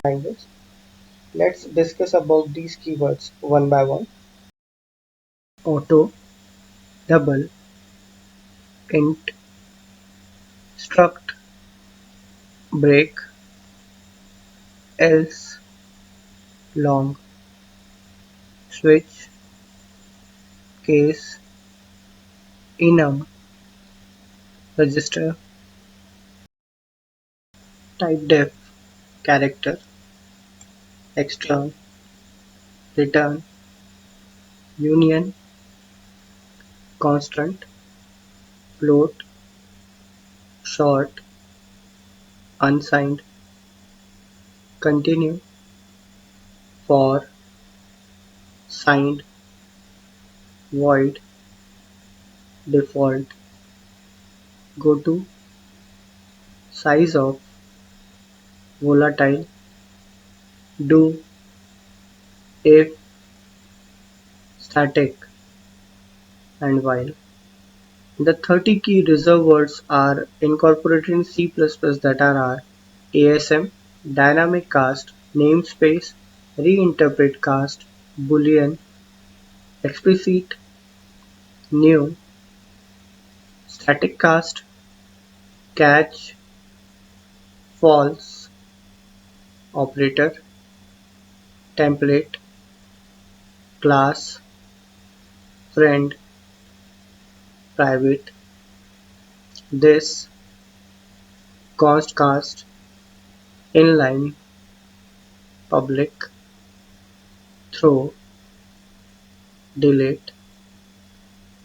language. Let's discuss about these keywords one by one. Auto, double, int, struct, break, else, long, switch, case, enum, register, typedef, character, extern, return, union, constant, float, short, unsigned, continue, for, signed, void, default, goto, size of, volatile, do, if, static, and while. The 30 key reserved words are incorporated in C++ that are ASM, dynamic cast, namespace, reinterpret cast, boolean, explicit, new, static cast, catch, false, operator, template, class, friend, private, this, const cast, inline, public, throw, delete,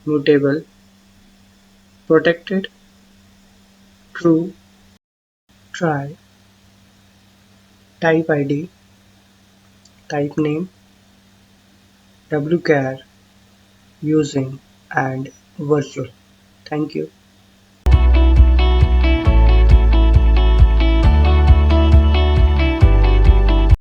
mutable, protected, true, try, type ID, type name, wchar, using, and virtual. Thank you.